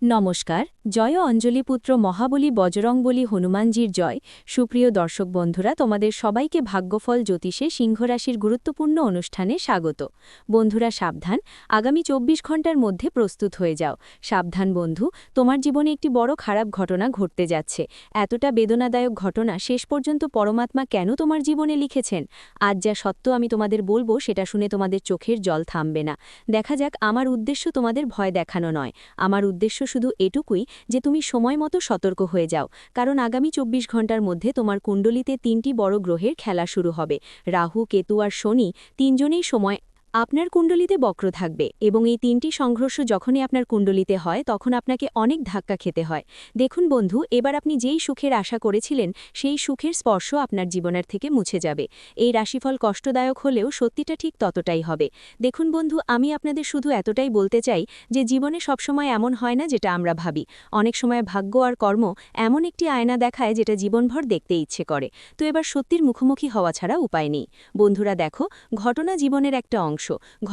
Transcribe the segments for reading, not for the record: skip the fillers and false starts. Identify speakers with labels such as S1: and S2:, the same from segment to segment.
S1: নমস্কার। জয় অঞ্জলিপুত্র মহাবলী বজরংবলী হনুমানজির জয়। সুপ্রিয় দর্শক বন্ধুরা, তোমাদের সবাইকে ভাগ্যফল জ্যোতিষে সিংহরাশির গুরুত্বপূর্ণ অনুষ্ঠানে স্বাগত। বন্ধুরা সাবধান, আগামী ২৪ ঘন্টার মধ্যে প্রস্তুত হয়ে যাও। সাবধান বন্ধু, তোমার জীবনে একটি বড় খারাপ ঘটনা ঘটতে যাচ্ছে। এতটা বেদনাদায়ক ঘটনা শেষ পর্যন্ত পরমাত্মা কেন তোমার জীবনে লিখেছেন? আজ যা সত্য আমি তোমাদের বলবো সেটা শুনে তোমাদের চোখের জল থামবে না। দেখা যাক, আমার উদ্দেশ্য তোমাদের ভয় দেখানো নয়। আমার উদ্দেশ্য শুধু এটুকুই যে তুমি সময় মতো সতর্ক হয়ে যাও, কারণ আগামী ২৪ ঘন্টার মধ্যে তোমার কুণ্ডলিতে ৩টি বড় গ্রহের খেলা শুরু হবে। রাহু, কেতু আর শনি তিনজনেই সময় আপনার কুণ্ডলিতে বক্র থাকবে, এবং এই ৩টি সংঘর্ষ যখনই আপনার কুণ্ডলিতে হয় তখন আপনাকে অনেক ধাক্কা খেতে হয়। দেখুন বন্ধু, এবার আপনি যেই সুখের আশা করেছিলেন সেই সুখের স্পর্শ আপনার জীবনের থেকে মুছে যাবে। এই রাশিফল কষ্টদায়ক হলেও সত্যিটা ঠিক ততটাই হবে। দেখুন বন্ধু, আমি আপনাদের শুধু এতটাই বলতে চাই যে জীবনে সবসময় এমন হয় না যেটা আমরা ভাবি। অনেক সময় ভাগ্য আর কর্ম এমন একটি আয়না দেখায় যেটা জীবনভর দেখতে ইচ্ছে করে। তো এবার সত্যির মুখোমুখি হওয়া ছাড়া উপায় নেই। বন্ধুরা দেখো, ঘটনা জীবনের একটা অংশ।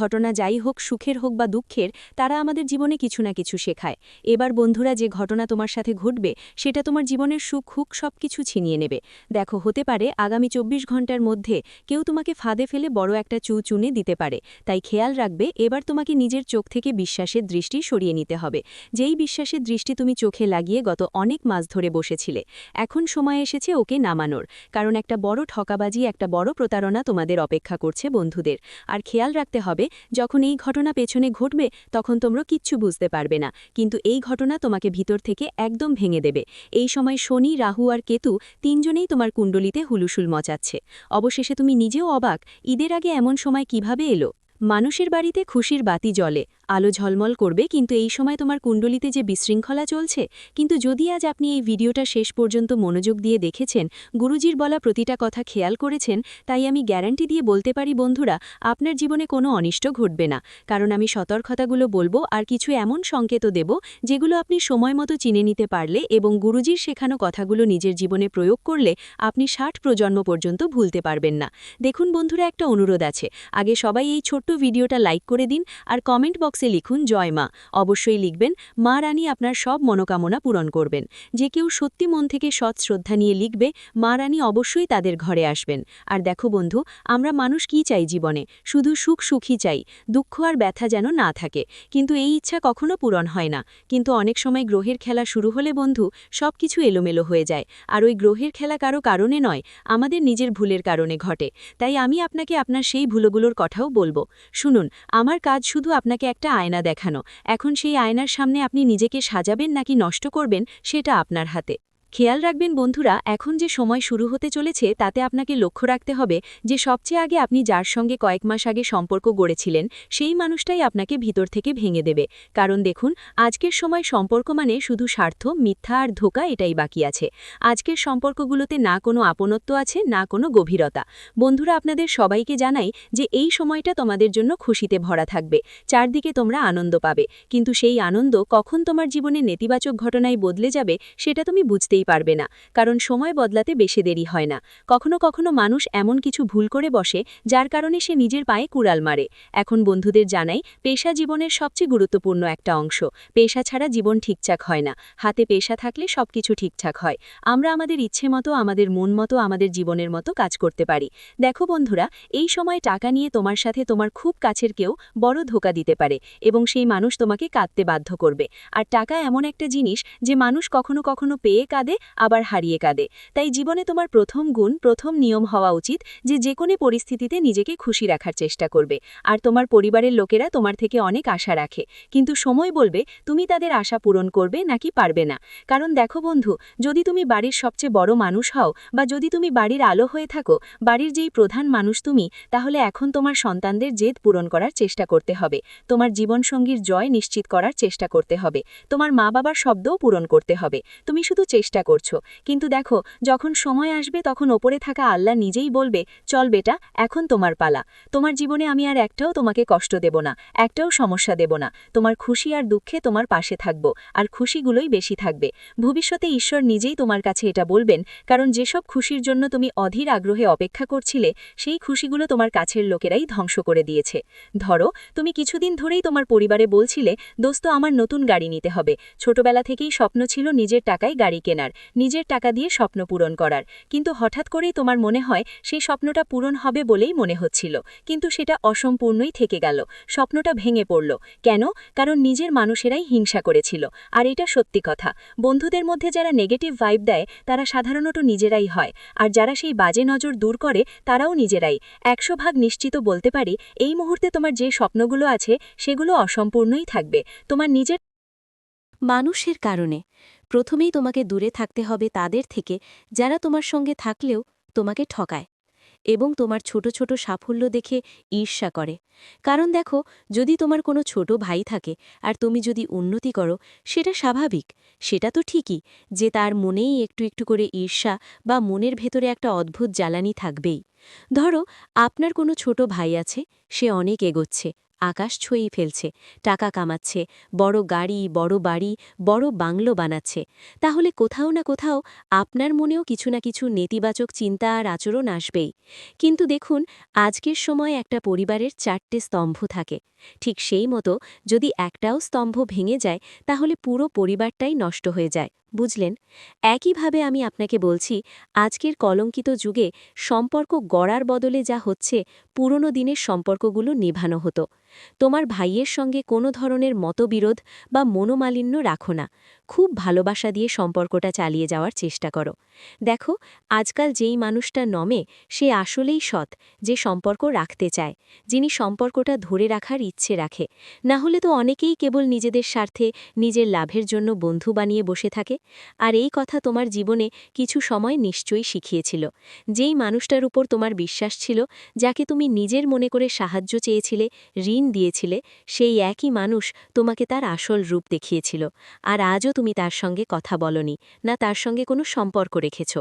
S1: ঘটনা যাই হোক, সুখের হোক বা দুঃখের, তারা আমাদের জীবনে কিছু না কিছু শেখায়। এবার বন্ধুরা, যে ঘটনা তোমার সাথে ঘটবে সেটা তোমার জীবনের সুখ হুক সবকিছু ছিনিয়ে নেবে। দেখো, হতে পারে আগামী ২৪ ঘন্টার মধ্যে কেউ তোমাকে ফাঁদে ফেলে বড় একটা চুনে দিতে পারে। তাই খেয়াল রাখবে, এবার তোমাকে নিজের চোখ থেকে বিশ্বাসের দৃষ্টি সরিয়ে নিতে হবে। যেই বিশ্বাসের দৃষ্টি তুমি চোখে লাগিয়ে গত অনেক মাস ধরে বসেছিলে, এখন সময় এসেছে ওকে নামানোর। কারণ একটা বড় ঠকাবাজি, একটা বড় প্রতারণা তোমাদের অপেক্ষা করছে বন্ধুদের। আর খেয়াল রাখতে হবে, যখন এই ঘটনা পেছনে ঘটবে তখন তোমরা কিচ্ছু বুঝতে পারবে না, কিন্তু এই ঘটনা তোমাকে ভিতর থেকে একদম ভেঙে দেবে। এই সময় শনি, রাহু আর কেতু তিনজনেই তোমার কুণ্ডলিতে হুলুশুল মচাচ্ছে। অবশেষে তুমি নিজেও অবাক, ঈদের আগে এমন সময় কিভাবে এলো। মানুষের বাড়িতে খুশির বাতি জ্বলে, আলো ঝলমল করবে, কিন্তু এই সময় তোমার কুণ্ডলিতে যে বিশৃঙ্খলা চলছে। কিন্তু যদি আজ আপনি এই ভিডিওটা শেষ পর্যন্ত মনোযোগ দিয়ে দেখেছেন, গুরুজির বলা প্রতিটা কথা খেয়াল করেছেন, তাই আমি গ্যারান্টি দিয়ে বলতে পারি বন্ধুরা, আপনার জীবনে কোনো অনিষ্ট ঘটবে না। কারণ আমি সতর্কতাগুলো বলবো আর কিছু এমন সংকেত দেব যেগুলো আপনি সময় মতো চিনে নিতে পারলে এবং গুরুজির শেখানো কথাগুলো নিজের জীবনে প্রয়োগ করলে আপনি ৬০ প্রজন্ম পর্যন্ত ভুলতে পারবেন না। দেখুন বন্ধুরা, একটা অনুরোধ আছে, আগে সবাই এই ছোট্ট ভিডিওটা লাইক করে দিন আর কমেন্ট বক্সে লিখুন জয় মা। অবশ্যই লিখবেন, মা রানী আপনার সব মনোকামনা পূরণ করবেন। যে কেউ সত্যি মন থেকে সৎ শ্রদ্ধা নিয়ে লিখবে, মা রানী অবশ্যই তাদের ঘরে আসবেন। আর দেখো বন্ধু, আমরা মানুষ কি চাই জীবনে? শুধু সুখী চাই, দুঃখ আর ব্যথা যেন না থাকে। কিন্তু এই ইচ্ছা কখনো পূরণ হয় না। কিন্তু অনেক সময় গ্রহের খেলা শুরু হলে বন্ধু, সব কিছু এলোমেলো হয়ে যায়। আর ওই গ্রহের খেলা কারো কারণে নয়, আমাদের নিজের ভুলের কারণে ঘটে। তাই আমি আপনাকে আপনার সেই ভুলগুলোর কথাও বলবো। শুনুন, আমার কাজ শুধু আপনাকে একটা আয়না দেখানো। এখন সেই আয়নার সামনে আপনি নিজেকে সাজাবেন নাকি নষ্ট করবেন, সেটা আপনার হাতে। খেয়াল রাখবেন বন্ধুরা, এখন যে সময় শুরু হতে চলেছে তাতে আপনাকে লক্ষ্য রাখতে হবে যে সবচেয়ে আগে আপনি যার সঙ্গে কয়েক মাস আগে সম্পর্ক গড়েছিলেন সেই মানুষটাই আপনাকে ভিতর থেকে ভেঙে দেবে। কারণ দেখুন, আজকের সময় সম্পর্ক মানে শুধু স্বার্থ, মিথ্যা আর ধোঁকা, এটাই বাকি আছে। আজকের সম্পর্কগুলোতে না কোনো আপনত্ব আছে, না কোনো গভীরতা। বন্ধুরা, আপনাদের সবাইকে জানাই যে এই সময়টা তোমাদের জন্য খুশিতে ভরা থাকবে। চারদিকে তোমরা আনন্দ পাবে, কিন্তু সেই আনন্দ কখন তোমার জীবনে নেতিবাচক ঘটনায় বদলে যাবে সেটা তুমি বুঝতেই পারবে না। কারণ সময় বদলাতে বেশি দেরি হয় না। কখনো কখনো মানুষ এমন কিছু ভুল করে বসে যার কারণে সে নিজের পায়ে কুড়াল মারে। এখন বন্ধুদের জানাই, পেশা জীবনের সবচেয়ে গুরুত্বপূর্ণ একটা অংশ। পেশা ছাড়া জীবন ঠিকঠাক হয় না। হাতে পেশা থাকলে সবকিছু ঠিকঠাক হয়। আমরা আমাদের ইচ্ছে মতো, আমাদের মন মতো, আমাদের জীবনের মতো কাজ করতে পারি। দেখো বন্ধুরা, এই সময় টাকা নিয়ে তোমার সাথে তোমার খুব কাছের কেউ বড় ধোঁকা দিতে পারে এবং সেই মানুষ তোমাকে কাঁদতে বাধ্য করবে। আর টাকা এমন একটা জিনিস যে মানুষ কখনো কখনো পেয়ে কাঁদে, আবার হারিয়ে কাঁদে। তাই জীবনে তোমার প্রথম গুণ, প্রথম নিয়ম হওয়া উচিত যে কোনো পরিস্থিতিতে নিজেকে খুশি রাখার চেষ্টা করবে। আর তোমার পরিবারের লোকেরা তোমার থেকে অনেক আশা রাখে, কিন্তু সময় বলবে তুমি তাদের আশা পূরণ করবে নাকি পারবে না। কারণ দেখো বন্ধু, যদি তুমি বাড়ির সবচেয়ে বড় মানুষ হও বা যদি তুমি বাড়ির আলো হয়ে থাকো, বাড়ির যেই প্রধান মানুষ তুমি, তাহলে এখন তোমার সন্তানদের জেদ পূরণ করার চেষ্টা করতে হবে। তোমার জীবনসঙ্গীর জয় নিশ্চিত করার চেষ্টা করতে হবে। তোমার মা বাবার শব্দও পূরণ করতে হবে। তুমি শুধু চেষ্টা
S2: চেষ্টা করছো, কিন্তু দেখো যখন সময় আসবে তখন ওপরে থাকা আল্লাহ নিজেই বলবে, চল বেটা, এখন তোমার পালা। তোমার জীবনে আমি আর একটাও তোমাকে কষ্ট দেব না, একটাও সমস্যা দেব না। তোমার খুশি আর দুঃখে তোমার পাশে থাকব, আর খুশিগুলোই বেশি থাকবে। ভবিষ্যতে ঈশ্বর নিজেই তোমার কাছে এটা বলবেন, কারণ যেসব খুশির জন্য তুমি অধীর আগ্রহে অপেক্ষা করছিলে সেই খুশিগুলো তোমার কাছের লোকেরাই ধ্বংস করে দিয়েছে। ধরো, তুমি কিছুদিন ধরেই তোমার পরিবারে বলছিলে, দোস্ত আমার নতুন গাড়ি নিতে হবে। ছোটবেলা থেকেই স্বপ্ন ছিল নিজের টাকায় গাড়ি কেনার, নিজের টাকা দিয়ে স্বপ্ন পূরণ করার। কিন্তু হঠাৎ করেই তোমার মনে হয় সেই স্বপ্নটা পূরণ হবে বলেই মনে হচ্ছিল, কিন্তু সেটা অসম্পূর্ণই থেকে গেল। স্বপ্নটা ভেঙে পড়ল। কেন? কারণ নিজের মানুষেরাই হিংসা করেছিল। আর এটা সত্যি কথা, বন্ধুদের মধ্যে যারা নেগেটিভ ভাইব দেয় তারা সাধারণত নিজেরাই হয়, আর যারা সেই বাজে নজর দূর করে তারাও নিজেরাই। 100 ভাগ নিশ্চিত বলতে পারি, এই মুহূর্তে তোমার যে স্বপ্নগুলো আছে সেগুলো অসম্পূর্ণই থাকবে। তোমার নিজের
S1: মানুষের কারণে প্রথমেই তোমাকে দূরে থাকতে হবে তাদের থেকে যারা তোমার সঙ্গে থাকলেও তোমাকে ঠকায় এবং তোমার ছোট ছোট সাফল্য দেখে ঈর্ষা করে। কারণ দেখো, যদি তোমার কোনো ছোট ভাই থাকে আর তুমি যদি উন্নতি করো, সেটা স্বাভাবিক। সেটা তো ঠিকই যে তার মনেই একটু একটু করে ঈর্ষা বা মনের ভেতরে একটা অদ্ভুত জ্বালানি থাকবেই। ধরো, আপনার কোনো ছোট ভাই আছে, সে অনেক এগোচ্ছে, আকাশ ছুঁয়েই ফেলছে, টাকা কামাচ্ছে, বড় গাড়ি, বড় বাড়ি, বড় বাংলো বানাচ্ছে। তাহলে কোথাও না কোথাও আপনার মনেও কিছু না কিছু নেতিবাচক চিন্তা আর আচরণ আসবেই। কিন্তু দেখুন, আজকের সময় একটা পরিবারের 4টে স্তম্ভ থাকে। ঠিক সেই মতো যদি একটাও স্তম্ভ ভেঙে যায় তাহলে পুরো পরিবারটাই নষ্ট হয়ে যায়, বুঝলেন? একইভাবে আমি আপনাকে বলছি, আজকের কলঙ্কিত যুগে সম্পর্ক গড়ার বদলে যা হচ্ছে, পুরনো দিনের সম্পর্কগুলো নেভানো হতো। তোমার ভাইয়ের সঙ্গে কোনো ধরনের মতবিরোধ বা মনোমালিন্য রাখো না। খুব ভালোবাসা দিয়ে সম্পর্কটা চালিয়ে যাওয়ার চেষ্টা করো। দেখো, আজকাল যেই মানুষটা নমে সে আসলেই সৎ, যে সম্পর্ক রাখতে চায়, যিনি সম্পর্কটা ধরে রাখার ইচ্ছে রাখে। না হলে তো অনেকেই কেবল নিজেদের স্বার্থে, নিজের লাভের জন্য বন্ধু বানিয়ে বসে থাকে। আর এই কথা তোমার জীবনে কিছু সময় নিশ্চয়ই শিখিয়েছিল। যেই মানুষটার উপর তোমার বিশ্বাস ছিল, যাকে তুমি নিজের মনে করে সাহায্য চেয়েছিলে, ঋণ দিয়েছিলে, সেই একই মানুষ তোমাকে তার আসল রূপ দেখিয়েছিল। আর আজও তুমি তার সঙ্গে কথা বলনি, না তার সঙ্গে কোনো সম্পর্ক রেখেছ।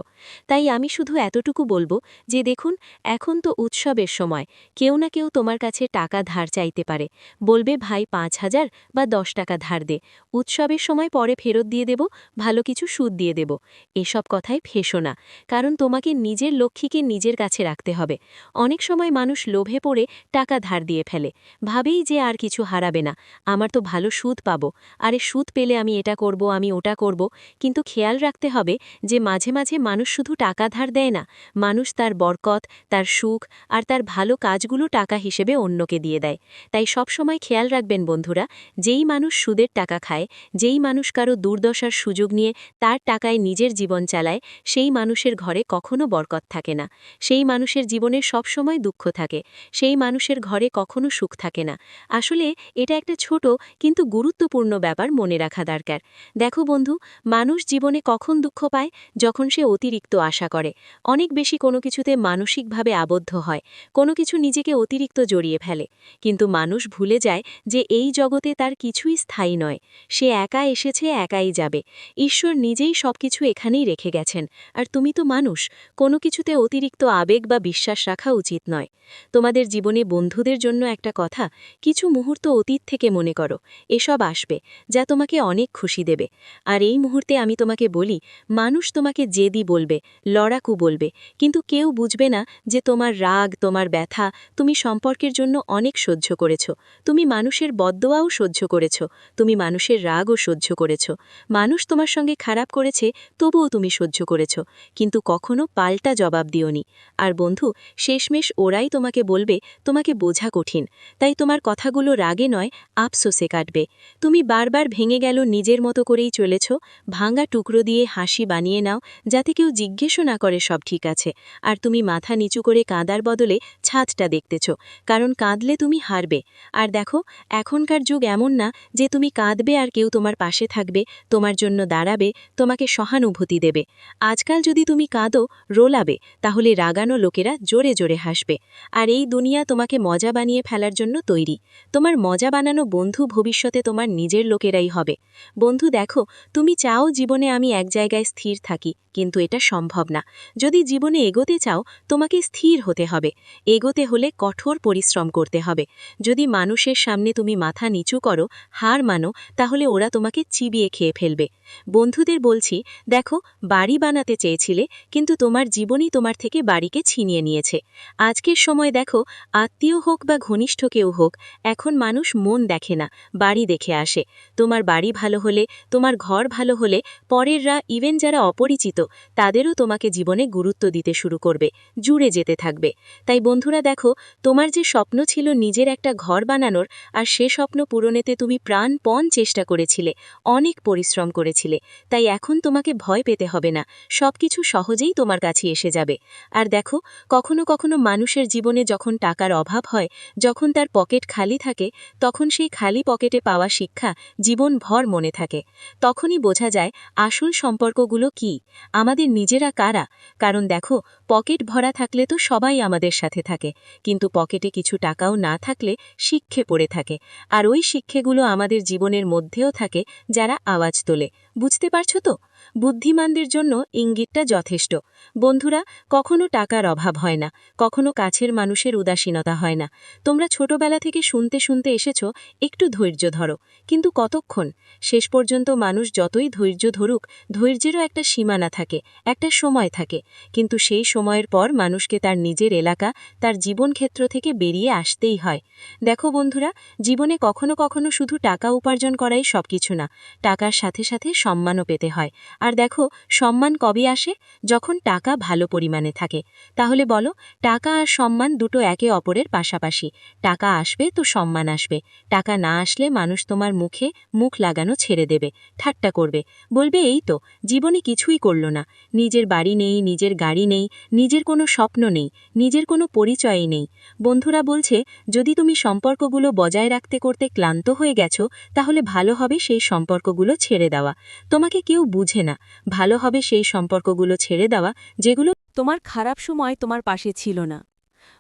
S1: তাই আমি শুধু এতটুকু বলবো যে দেখুন, এখন তো উৎসবের সময়, কেউ না কেউ তোমার কাছে টাকা ধার চাইতে পারে, বলবে ভাই 5,000 বা 10 টাকা ধার দে, উৎসবের সময় পরে ফেরত দিয়ে দেব, ভালো কিছু সুদ দিয়ে দেব। এসব কথায় ফেসো না, কারণ তোমাকে নিজের লক্ষ্মীকে নিজের কাছে রাখতে হবে। অনেক সময় মানুষ লোভে পড়ে টাকা ধার দিয়ে ফেলে, ভাবেই যে আর কিছু হারাবে না, আমার তো ভালো সুদ পাবো, আরে সুদ পেলে আমি এটা করব, আমি ওটা করব। কিন্তু খেয়াল রাখতে হবে যে মাঝে মাঝে মানুষ শুধু টাকা ধার দেয় না, মানুষ তার বরকত, তার সুখ আর তার ভালো কাজগুলো টাকা হিসেবে অন্যকে দিয়ে দেয়। তাই সব সময় খেয়াল রাখবেন বন্ধুরা, যেই মানুষ সুদের টাকা খায়, যেই মানুষ কারো দুর্দশার সুযোগ নিয়ে তার টাকায় নিজের জীবন চালায়, সেই মানুষের ঘরে কখনো বরকত থাকে না। সেই মানুষের জীবনে সব সময় দুঃখ থাকে, সেই মানুষের ঘরে কখনো সুখ থাকে না। আসলে এটা একটা ছোট কিন্তু গুরুত্বপূর্ণ ব্যাপার মনে রাখা দরকার। দেখো বন্ধু, মানুষ জীবনে কখন দুঃখ পায়? যখন সে অতিরিক্ত আশা করে, অনেক বেশি কোনো কিছুতে মানসিকভাবে আবদ্ধ হয়, কোনো কিছু নিজেকে অতিরিক্ত জড়িয়ে ফেলে। কিন্তু মানুষ ভুলে যায় যে এই জগতে তার কিছুই স্থায়ী নয়, সে একা এসেছে, একাই যাবে। ঈশ্বর নিজেই সবকিছু এখানেই রেখে গেছেন, আর তুমি তো মানুষ, কোনো কিছুতে অতিরিক্ত আবেগ বা বিশ্বাস রাখা উচিত নয়। তোমাদের জীবনে বন্ধুদের জন্য একটা কথা, কিছু মুহূর্ত অতীত থেকে মনে করো, এসব আসবে যা তোমাকে অনেক খুশি দেবে। আর এই মুহূর্তে আমি তোমাকে বলি, মানুষ তোমাকে জেদি বলবে, লড়াকু বলবে, কিন্তু কেউ বুঝবে না যে তোমার রাগ, তোমার ব্যথা, তুমি সম্পর্কের জন্য অনেক সহ্য করেছ, তুমি মানুষের বদদোয়াও সহ্য করেছ, তুমি মানুষের রাগও সহ্য করেছ। মানুষ তোমার সঙ্গে খারাপ করেছে, তবুও তুমি সহ্য করেছ, কিন্তু কখনো পাল্টা জবাব দিওনি। আর বন্ধু, শেষমেশ ওরাই তোমাকে বলবে তোমাকে বোঝা কঠিন, তাই তোমার কথাগুলো রাগে নয়, আফসোসে কাটবে। তুমি বারবার ভেঙে গেল নিজের মতো করেই চলেছ, ভাঙা টুকরো দিয়ে হাসি বানিয়ে নাও, যাতে কেউ জিজ্ঞেসও না করে সব ঠিক আছে। আর তুমি মাথা নিচু করে কাঁদার বদলে ছাদটা দেখতেছ, কারণ কাঁদলে তুমি হারবে। আর দেখো, এখনকার যুগ এমন না যে তুমি কাঁদবে আর কেউ তোমার পাশে থাকবে, তোমার জন্য দাঁড়াবে।
S2: দাঁড়াবে, তোমাকে সহানুভূতি দেবে। আজকাল যদি তুমি কাঁদো, রোলাবে, তাহলে রাগানো লোকেরা জোরে জোরে হাসবে। আর এই দুনিয়া তোমাকে মজা বানিয়ে ফেলার জন্য তৈরি। তোমার মজা বানানো বন্ধু ভবিষ্যতে তোমার নিজের লোকেরাই হবে। বন্ধু দেখো, তুমি চাও জীবনে আমি এক জায়গায় স্থির থাকি, কিন্তু এটা সম্ভব না। যদি জীবনে এগোতে চাও, তোমাকে স্থির হতে হবে। এগোতে হলে কঠোর পরিশ্রম করতে হবে। যদি মানুষের সামনে তুমি মাথা নিচু করো, হার মানো, তাহলে ওরা তোমাকে চিবিয়ে খেয়ে ফেলবে। বন্ধুদের বলছি, দেখো, বাড়ি বানাতে চেয়েছিলে, কিন্তু তোমার জীবনই তোমার থেকে বাড়িকে ছিনিয়ে নিয়েছে। আজকের সময় দেখো, আত্মীয় হোক বা ঘনিষ্ঠ কেউ হোক, এখন মানুষ মন দেখে না, বাড়ি দেখে আসে। তোমার বাড়ি ভালো হলে, তোমার ঘর ভালো হলে, পরেররা, ইভেন যারা অপরিচিত, তাদেরও তোমাকে জীবনে গুরুত্ব দিতে শুরু করবে, জুড়ে যেতে থাকবে। তাই বন্ধুরা দেখো, তোমার যে স্বপ্ন ছিল নিজের একটা ঘর বানানোর, আর সে স্বপ্ন পূরণেতে তুমি প্রাণপণ চেষ্টা করেছিলে, অনেক পরিশ্রম করেছিলে। তাই এখন তোমাকে ভয় পেতে হবে না, সবকিছু সহজেই তোমার কাছে এসে যাবে। আর দেখো, কখনো কখনো মানুষের জীবনে যখন টাকার অভাব হয়, যখন তার পকেট খালি থাকে, তখন সেই খালি পকেটে পাওয়া শিক্ষা জীবনভর মনে থাকে। তখনই বোঝা যায় আসল সম্পর্কগুলো কি, আমাদের নিজেরা কারা। কারণ দেখো, পকেট ভরা থাকলে তো সবাই আমাদের সাথে থাকে, কিন্তু পকেটে কিছু টাকাও না থাকলে শিক্ষে পড়ে থাকে। আর ওই শিক্ষেগুলো আমাদের জীবনের মধ্যেও থাকে, যারা আওয়াজ তোলে। বুঝতে পারছো তো? বুদ্ধিমানদের জন্য ইঙ্গিতটা যথেষ্ট। বন্ধুরা, কখনো টাকার অভাব হয় না, কখনো কাছের মানুষের উদাসীনতা হয় না। তোমরা ছোটবেলা থেকে শুনতে শুনতে এসেছো, একটু ধৈর্য ধরো। কিন্তু কতক্ষণ? শেষ পর্যন্ত মানুষ যতই ধৈর্য ধরুক, ধৈর্যেরও একটা সীমানা থাকে, একটা সময় থাকে। কিন্তু সেই সময়ের পর মানুষকে তার নিজের এলাকা, তার জীবনক্ষেত্র থেকে বেরিয়ে আসতেই হয়। দেখো বন্ধুরা, জীবনে কখনো কখনো শুধু টাকা উপার্জন করাই সবকিছু না, টাকার সাথে সাথে সম্মানও পেতে হয়। আর দেখো, সম্মান কবে আসে? যখন টাকা ভালো পরিমাণে থাকে। তাহলে বলো, টাকা আর সম্মান দুটো একে অপরের পাশাপাশি। টাকা আসবে তো সম্মান আসবে। টাকা না আসলে মানুষ তোমার মুখে মুখ লাগানো ছেড়ে দেবে, ঠাট্টা করবে, বলবে এই তো জীবনে কিছুই করল না, নিজের বাড়ি নেই, নিজের গাড়ি নেই, নিজের কোনো স্বপ্ন নেই, নিজের কোনো পরিচয়ই নেই। বন্ধুরা বলছে, যদি তুমি সম্পর্কগুলো বজায় রাখতে করতে ক্লান্ত হয়ে গেছো, তাহলে ভালো হবে সেই সম্পর্কগুলো ছেড়ে দেওয়া। তোমাকে কেউ বুঝে না, ভালো হবে সেই সম্পর্কগুলো ছেড়ে দেওয়া যেগুলো
S1: তোমার খারাপ সময় তোমার পাশে ছিল না।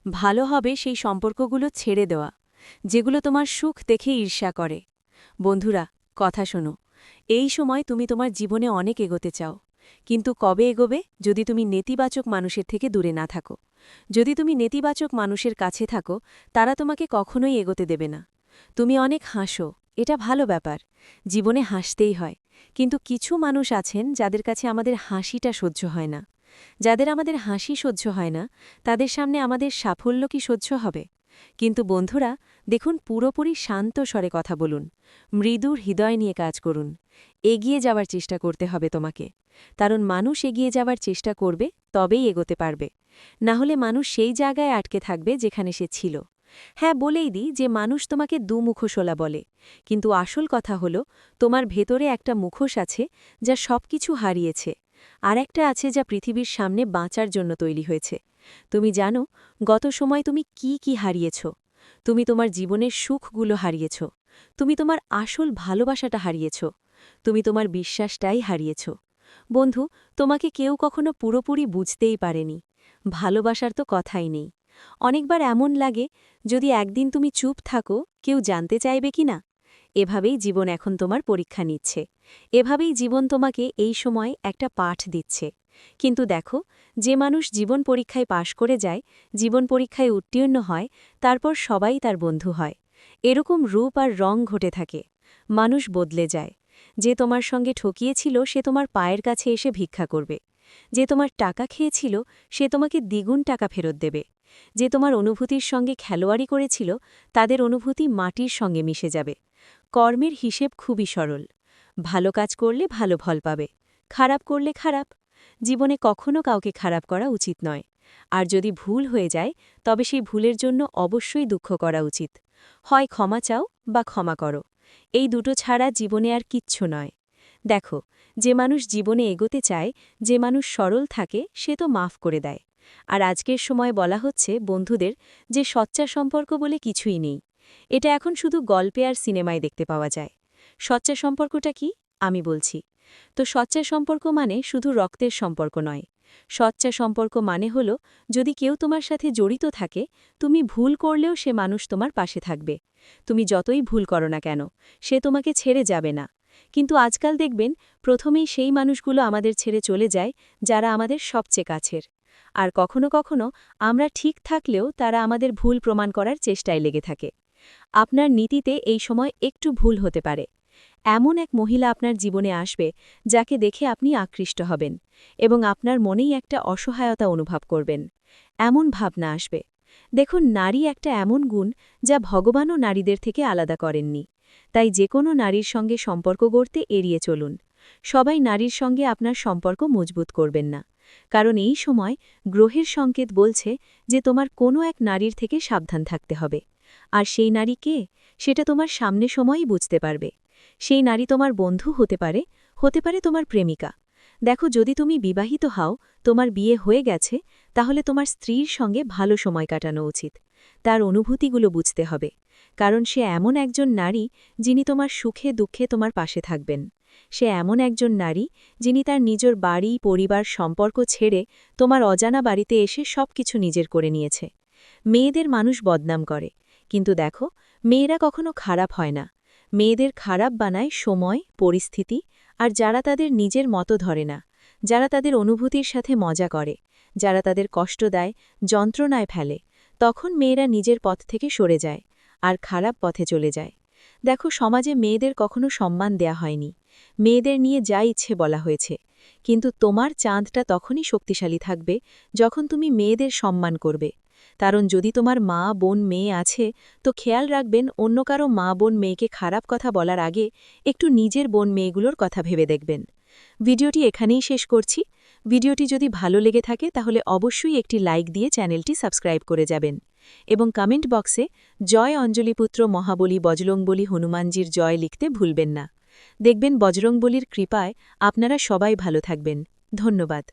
S1: ভালো হবে সেই সম্পর্কগুলো ছেড়ে দেওয়া, যেগুলো তোমার সুখ দেখে ঈর্ষা করে। বন্ধুরা, কথা শোনো, এই সময় তুমি তোমার জীবনে অনেক এগোতে চাও, কিন্তু কবে এগোবে? যদি তুমি নেতিবাচক মানুষের থেকে দূরে না থাকো। যদি তুমি নেতিবাচক মানুষের কাছে থাকো, তারা তোমাকে কখনোই এগোতে দেবে না। তুমি অনেক হাসো, এটা ভালো ব্যাপার, জীবনে হাসতেই হয়। কিন্তু কিছু মানুষ আছেন যাদের কাছে আমাদের হাসিটা সহ্য হয় না। যাদের আমাদের হাসি সহ্য হয় না, তাদের সামনে আমাদের সাফল্য কি সহ্য হবে? কিন্তু বন্ধুরা, দেখুন, পুরোপুরি শান্ত স্বরে কথা বলুন, মৃদুর হৃদয় নিয়ে কাজ করুন। এগিয়ে যাওয়ার চেষ্টা করতে হবে তোমাকে, কারণ মানুষ এগিয়ে যাওয়ার চেষ্টা করবে, তবেই এগোতে পারবে। না হলে মানুষ সেই জায়গায় আটকে থাকবে যেখানে সে ছিল। হ্যাঁ, বলেই দিই যে মানুষ তোমাকে দুমুখোশোলা বলে, কিন্তু আসল কথা হলো, তোমার ভেতরে একটা মুখোশ আছে যা সবকিছু হারিয়েছে, আর একটা আছে যা পৃথিবীর সামনে বাঁচার জন্য তৈরি হয়েছে। তুমি জানো, গত সময় তুমি কি হারিয়েছ? তুমি তোমার জীবনের সুখগুলো হারিয়েছ, তুমি তোমার আসল ভালোবাসাটা হারিয়েছ, তুমি তোমার বিশ্বাসটাই হারিয়েছ। বন্ধু, তোমাকে কেউ কখনো পুরোপুরি বুঝতেই পারেনি। ভালোবাসার তো কথাই নেই। অনেকবার এমন লাগে, যদি একদিন তুমি চুপ থাকো, কেউ জানতে চাইবে কি না? এভাবেই জীবন এখন তোমার পরীক্ষা নিচ্ছে। এভাবেই জীবন তোমাকে এই সময় একটা পাঠ দিচ্ছে। কিন্তু দেখো, যে মানুষ জীবন পরীক্ষায় পাশ করে যায়, জীবন পরীক্ষায় উত্তীর্ণ হয়, তারপর সবাই তার বন্ধু হয়। এরকম রূপ আর রং ঘটে থাকে। মানুষ বদলে যায়। যে তোমার সঙ্গে ঠকিয়েছিল সে তোমার পায়ের কাছে এসে ভিক্ষা করবে। যে তোমার টাকা খেয়েছিল সে তোমাকে দ্বিগুণ টাকা ফেরত দেবে। যে তোমার অনুভূতির সঙ্গে খেলোয়াড়ি করেছিল, তাদের অনুভূতি মাটির সঙ্গে মিশে যাবে। কর্মের হিসেব খুবই সরল। ভালো কাজ করলে ভালো ফল পাবে, খারাপ করলে খারাপ। জীবনে কখনো কাউকে খারাপ করা উচিত নয়। আর যদি ভুল হয়ে যায়, তবে সেই ভুলের জন্য অবশ্যই দুঃখ করা উচিত। হয় ক্ষমা চাও বা ক্ষমা করো, এই দুটো ছাড়া জীবনে আর কিচ্ছু নয়। দেখো, যে মানুষ জীবনে এগোতে চায়, যে মানুষ সরল থাকে, সে তো মাফ করে দেয়। আর আজকের সময় বলা হচ্ছে বন্ধুদের যে সচ্চা সম্পর্ক বলে কিছুই নেই। এটা এখন শুধু গল্পে আর সিনেমায় দেখতে পাওয়া যায়। সচ্চা সম্পর্কটা কি? আমি বলছি, তো সচ্চা সম্পর্ক মানে শুধু রক্তের সম্পর্ক নয়। সচ্চা সম্পর্ক মানে হল যদি কেউ তোমার সাথে জড়িত থাকে, তুমি ভুল করলেও সে মানুষ তোমার পাশে থাকবে। তুমি যতই ভুল করো না কেন, সে তোমাকে ছেড়ে যাবে না। কিন্তু আজকাল দেখবেন প্রথমেই সেই মানুষগুলো আমাদের ছেড়ে চলে যায় যারা আমাদের সবচেয়ে কাছের। আর কখনো কখনো আমরা ঠিক থাকলেও তারা আমাদের ভুল প্রমাণ করার চেষ্টায় লেগে থাকে। আপনার নীতিতে এই সময় একটু ভুল হতে পারে। এমন এক মহিলা আপনার জীবনে আসবে যাকে দেখে আপনি আকৃষ্ট হবেন এবং আপনার মনেই একটা অসহায়তা অনুভব করবেন। এমন ভাবনা আসবে। দেখুন, নারী একটা এমন গুণ যা ভগবানও নারীদের থেকে আলাদা করেননি। তাই যে কোনো নারীর সঙ্গে সম্পর্ক গড়তে এড়িয়ে চলুন। সবাই নারীর সঙ্গে আপনার সম্পর্ক মজবুত করবেন না, কারণ এই সময় গ্রহের সংকেত বলছে যে তোমার কোনো এক নারীর থেকে সাবধান থাকতে হবে। আর সেই নারী কে, সেটা তোমার সামনে সময়ই বুঝতে পারবে। সেই নারী তোমার বন্ধু হতে পারে তোমার প্রেমিকা। দেখো, যদি তুমি বিবাহিত হও, তোমার বিয়ে হয়ে গেছে, তাহলে তোমার স্ত্রীর সঙ্গে ভালো সময় কাটানো উচিত। তার অনুভূতিগুলো বুঝতে হবে, কারণ সে এমন একজন নারী যিনি তোমার সুখে দুঃখে তোমার পাশে থাকবেন। সে এমন একজন নারী যিনি তার নিজের বাড়ি পরিবার সম্পর্ক ছেড়ে তোমার অজানা বাড়িতে এসে সবকিছু নিজের করে নিয়েছে। মেয়েদের মানুষ বদনাম করে, কিন্তু দেখো, মেয়েরা কখনো খারাপ হয় না। মেয়েদের খারাপ বানায় সময়, পরিস্থিতি, আর যারা তাদের নিজের মতো ধরে না, যারা তাদের অনুভূতির সাথে মজা করে, যারা তাদের কষ্ট দেয়, যন্ত্রণায় ফেলে, তখন মেয়েরা নিজের পথ থেকে সরে যায় আর খারাপ পথে চলে যায়। দেখো, সমাজে মেয়েদের কখনো সম্মান দেয়া হয়নি। মেয়েদের নিয়ে যা ইচ্ছে বলা হয়েছে। কিন্তু তোমার চাঁদটা তখনই শক্তিশালী থাকবে যখন তুমি মেয়েদের সম্মান করবে। কারণ যদি তোমার মা বোন মেয়ে আছে, তো খেয়াল রাখবেন অন্য কারো মা বোন মেয়েকে খারাপ কথা বলার আগে একটু নিজের বোন মেয়েগুলোর কথা ভেবে দেখবেন। ভিডিওটি এখানেই শেষ করছি। ভিডিওটি যদি ভালো লেগে থাকে তাহলে অবশ্যই একটি লাইক দিয়ে চ্যানেলটি সাবস্ক্রাইব করে যাবেন এবং কমেন্ট বক্সে জয় অঞ্জলিপুত্র মহাবলী বজরংবলী হনুমানজির জয় লিখতে ভুলবেন না। দেখবেন বজরংবলীর কৃপায় আপনারা সবাই ভালো থাকবেন। ধন্যবাদ।